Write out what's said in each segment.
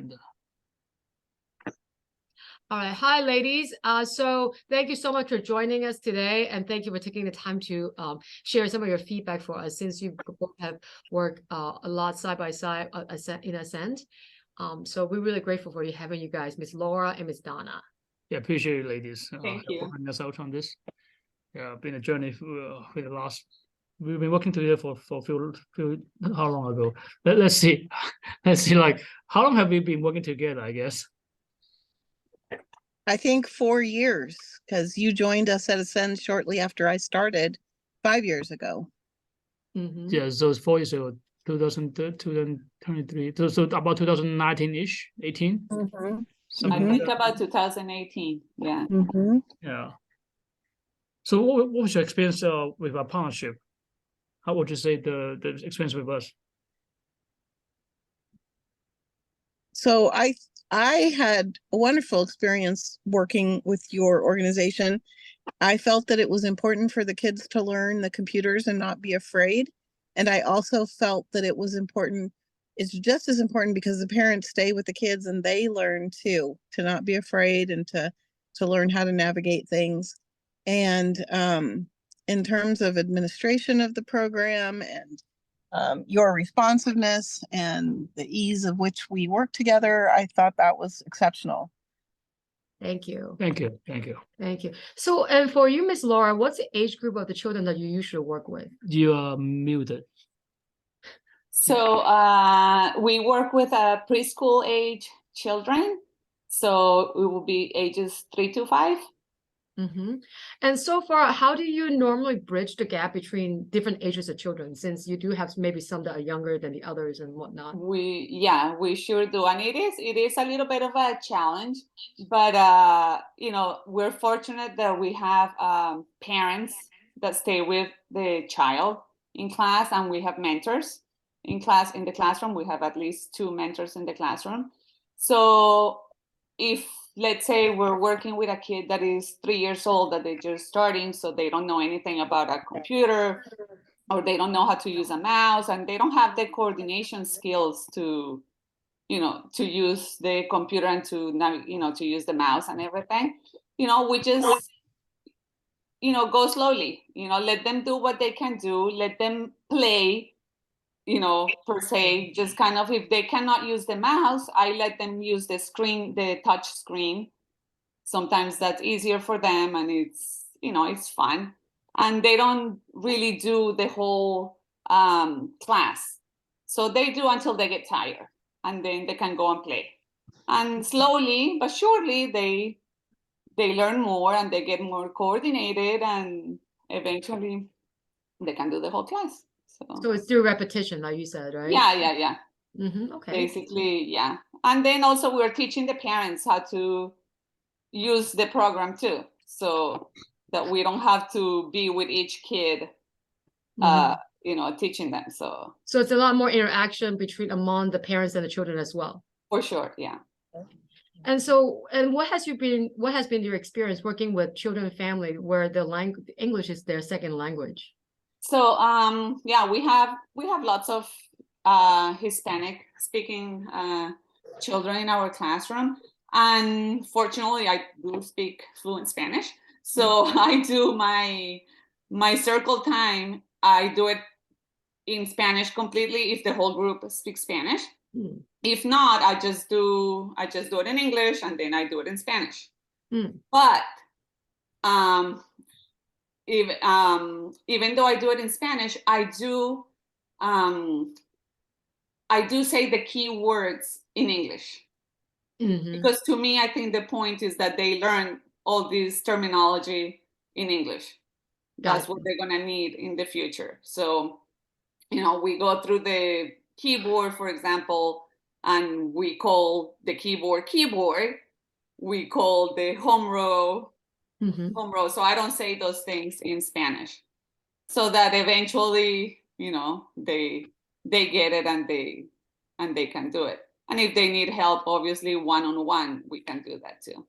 agenda. All right. Hi, ladies. So thank you so much for joining us today. And thank you for taking the time to share some of your feedback for us, since you both have worked a lot side by side in AZ Cend. So we're really grateful for you having you guys, Miss Laura and Miss Donna. Yeah, appreciate it, ladies. Thank you. Helping us out on this. Yeah, been a journey for the last. We've been working together for how long ago? Let's see. Let's see. Like, how long have we been working together? I guess. I think 4 years, because you joined us at AZ Cend shortly after I started 5 years ago. Mm-hmm. Yeah, so it's 4 years ago, 2023. So about 2019-ish, 18. Mm-hmm. I think about 2018. Yeah. Mm-hmm. Yeah. So what was your experience with our partnership? How would you say the experience with us? So I had a wonderful experience working with your organization. I felt that it was important for the kids to learn the computers and not be afraid. And I also felt that it was important. It's just as important because the parents stay with the kids and they learn too, to not be afraid and to learn how to navigate things. And in terms of administration of the program and your responsiveness and the ease of which we work together, I thought that was exceptional. Thank you. Thank you. Thank you. Thank you. So, and for you, Miss Laura, what's the age group of the children that you usually work with? You are muted. So we work with preschool age children. So it will be ages 3 to 5. Mm-hmm. And so far, how do you normally bridge the gap between different ages of children, since you do have maybe some that are younger than the others and whatnot? We sure do. And it is a little bit of a challenge, but you know, we're fortunate that we have parents that stay with the child in class, and we have mentors in the classroom. We have at least 2 mentors in the classroom. So if, let's say, we're working with a kid that is 3 years old, that they're just starting, so they don't know anything about a computer, or they don't know how to use a mouse, and they don't have the coordination skills to, you know, to use the computer and to, you know, to use the mouse and everything, you know, we just, you know, go slowly, you know, let them do what they can do, let them play, you know, per se, just kind of, if they cannot use the mouse, I let them use the screen, the touch screen. Sometimes that's easier for them, and it's, you know, it's fun. And they don't really do the whole class. So they do until they get tired, and then they can go and play. And slowly but surely, they learn more and they get more coordinated, and eventually they can do the whole class. So it's through repetition, like you said, right? Yeah. Mm-hmm. Okay. Basically, yeah. And then also we're teaching the parents how to use the program too, so that we don't have to be with each kid, you know, teaching them. So it's a lot more interaction among the parents and the children as well. For sure, yeah. And so, and what has been your experience working with children and family where the English is their second language? So yeah, we have lots of Hispanic speaking children in our classroom, and fortunately I do speak fluent Spanish. So I do my circle time, I do it in Spanish completely if the whole group speaks Spanish. If not, I just do it in English, and then I do it in Spanish. But even though I do it in Spanish, I do say the key words in English. Because to me, I think the point is that they learn all this terminology in English. That's what they're gonna need in the future. So, you know, we go through the keyboard, for example, and we call the keyboard. We call the home row home row. So I don't say those things in Spanish, so that eventually, you know, they get it, and they can do it. And if they need help, obviously one-on-one, we can do that too.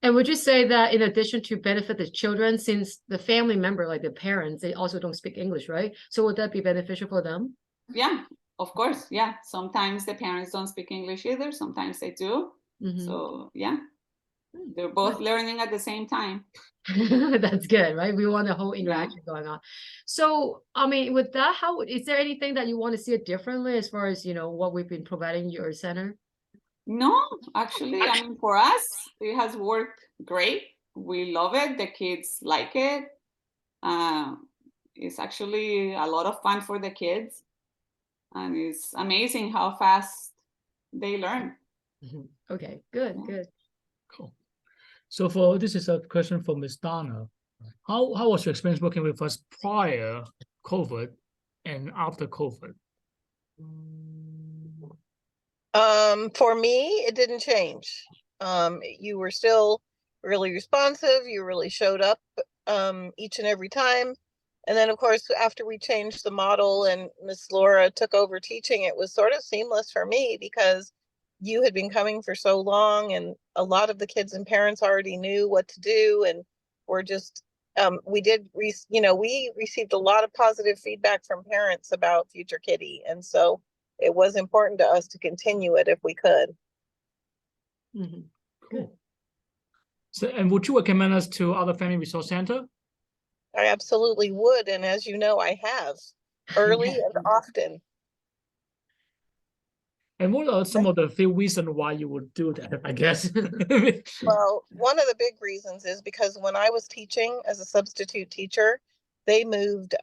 And would you say that in addition to benefit the children, since the family member, like the parents, they also don't speak English, right? So would that be beneficial for them? Yeah, of course, yeah, sometimes the parents don't speak English either, sometimes they do. Mhm. So yeah, they're both learning at the same time. That's good, right? We want a whole interaction going on. So, I mean, with that, how is there anything that you want to see it differently as far as, you know, what we've been providing your center? No, actually, I mean, for us, it has worked great. We love it. The kids like it. It's actually a lot of fun for the kids. And it's amazing how fast they learn. Okay, good, Yeah. good. Cool. So this is a question for Ms. Donna. How was your experience working with us prior COVID and after COVID? For me, it didn't change. You were still really responsive. You really showed up each and every time. And then, of course, after we changed the model and Miss Laura took over teaching, it was sort of seamless for me because you had been coming for so long, and a lot of the kids and parents already knew what to do, and we're just we received a lot of positive feedback from parents about Future Kitty, and so it was important to us to continue it if we could. Mhm. Cool. So, and would you recommend us to other family resource center? I absolutely would, and as you know, I have early and often. And what are some of the few reasons why you would do that, I guess? Well, one of the big reasons is because when I was teaching as a substitute teacher, they moved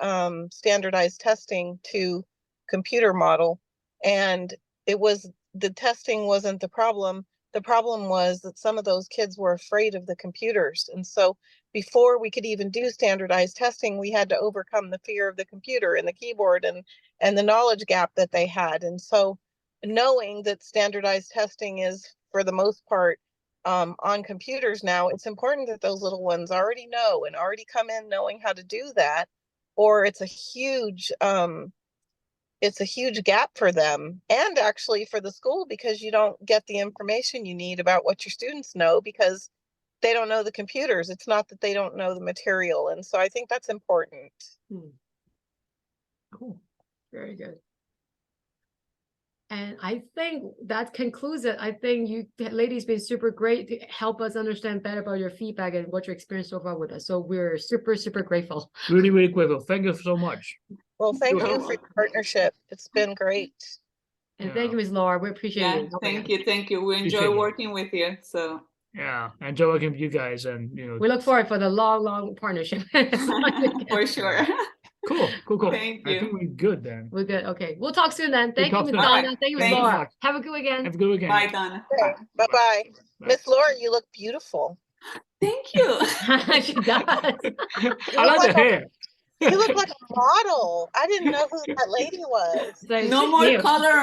standardized testing to computer model, and the testing wasn't the problem. The problem was that some of those kids were afraid of the computers, and so before we could even do standardized testing, we had to overcome the fear of the computer and the keyboard and the knowledge gap that they had. And so knowing that standardized testing is for the most part on computers now, it's important that those little ones already know and already come in knowing how to do that, or it's a huge gap for them and actually for the school, because you don't get the information you need about what your students know because they don't know the computers. It's not that they don't know the material. And so I think that's important. Cool. Very good. And I think that concludes it. I think you ladies been super great to help us understand better about your feedback and what your experience so far with us. So we're super, super grateful. Really, really grateful. Thank you so much. Well, thank You're you for your partnership. It's been great. And Yeah. thank you, Ms. Laura. We appreciate Yeah, you. thank you, thank you. We Appreciate enjoy it. working with you. So Yeah, I enjoy working with you guys, and We look forward for the long, long partnership. for sure. cool. Thank I you. think we're good then. We're good. Okay. We'll talk soon then. Thank you, talk Ms. soon. Donna. All right. Thank you, Ms. Thanks. Laura. Have a good weekend. Have a good weekend. Bye, Donna. Okay, Bye. bye-bye. Bye. Miss Laura, you look beautiful. Thank you. She does. I like the hair. You look like a model. I didn't know who that lady was. So No she's more new. coloring.